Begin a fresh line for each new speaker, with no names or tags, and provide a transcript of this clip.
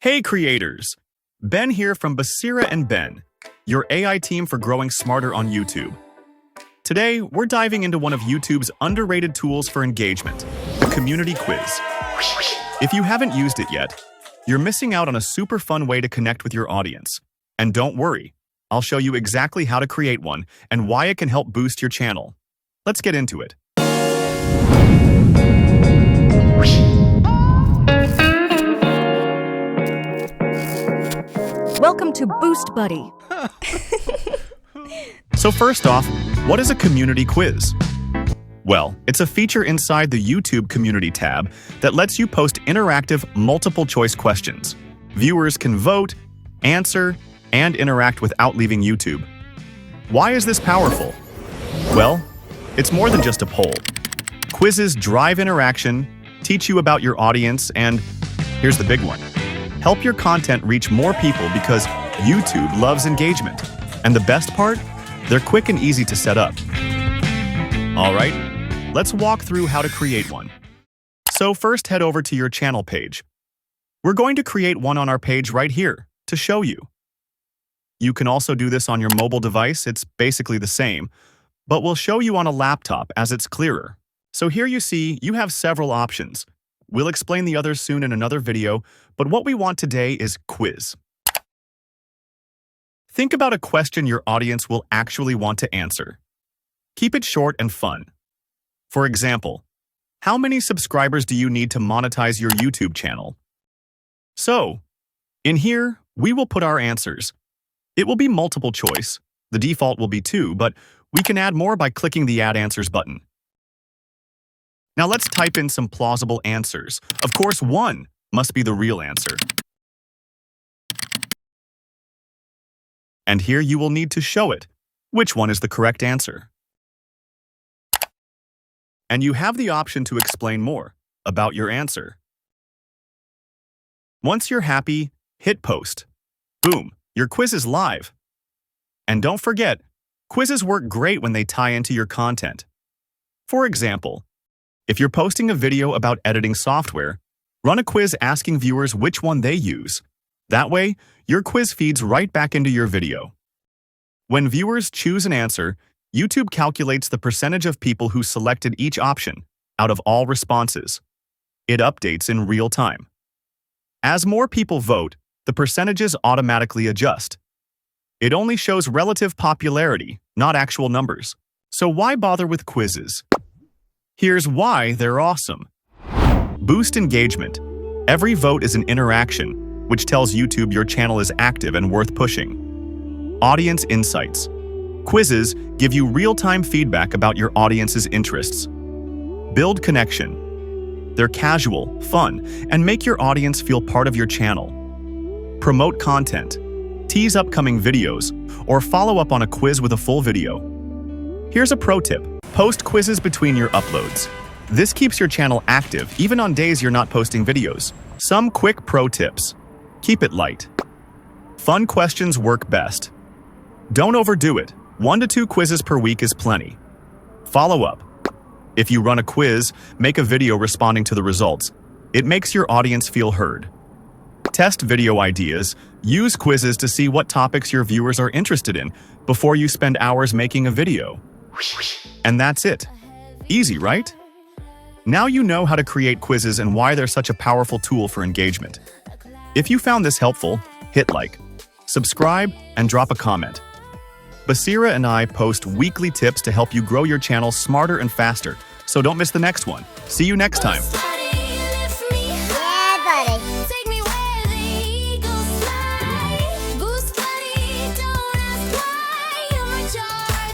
Hey creators! Ben here from Basira and Ben, your AI team for growing smarter on YouTube. Today, we're diving into one of YouTube's underrated tools for engagement, the community quiz. If you haven't used it yet, you're missing out on a super fun way to connect with your audience. And don't worry, I'll show you exactly how to create one and why it can help boost your channel. Let's get into it.
Welcome to Boost Buddy.
So first off, what is a community quiz? Well, it's a feature inside the YouTube Community tab that lets you post interactive multiple-choice questions. Viewers can vote, answer, and interact without leaving YouTube. Why is this powerful? Well, it's more than just a poll. Quizzes drive interaction, teach you about your audience, and here's the big one. Help your content reach more people because YouTube loves engagement. And the best part? They're quick and easy to set up. All right, let's walk through how to create one. So first, head over to your channel page. We're going to create one on our page right here to show you. You can also do this on your mobile device. It's basically the same, but we'll show you on a laptop as it's clearer. So here you see you have several options. We'll explain the others soon in another video, but what we want today is quiz. Think about a question your audience will actually want to answer. Keep it short and fun. For example, how many subscribers do you need to monetize your YouTube channel? So, in here, we will put our answers. It will be multiple choice. The default will be 2, but we can add more by clicking the Add Answers button. Now let's type in some plausible answers. Of course, 1 must be the real answer. And here you will need to show it. Which one is the correct answer? And you have the option to explain more about your answer. Once you're happy, hit post. Boom, your quiz is live. And don't forget, quizzes work great when they tie into your content. For example, if you're posting a video about editing software, run a quiz asking viewers which one they use. That way, your quiz feeds right back into your video. When viewers choose an answer, YouTube calculates the percentage of people who selected each option out of all responses. It updates in real time. As more people vote, the percentages automatically adjust. It only shows relative popularity, not actual numbers. So why bother with quizzes? Here's why they're awesome. Boost engagement. Every vote is an interaction, which tells YouTube your channel is active and worth pushing. Audience insights. Quizzes give you real-time feedback about your audience's interests. Build connection. They're casual, fun, and make your audience feel part of your channel. Promote content. Tease upcoming videos, or follow up on a quiz with a full video. Here's a pro tip. Post quizzes between your uploads. This keeps your channel active even on days you're not posting videos. Some quick pro tips. Keep it light. Fun questions work best. Don't overdo it. 1 to 2 quizzes per week is plenty. Follow up. If you run a quiz, make a video responding to the results. It makes your audience feel heard. Test video ideas. Use quizzes to see what topics your viewers are interested in before you spend hours making a video. And that's it. Easy, right? Now you know how to create quizzes and why they're such a powerful tool for engagement. If you found this helpful, hit like, subscribe, and drop a comment. Basira and I post weekly tips to help you grow your channel smarter and faster, so don't miss the next one. See you next time.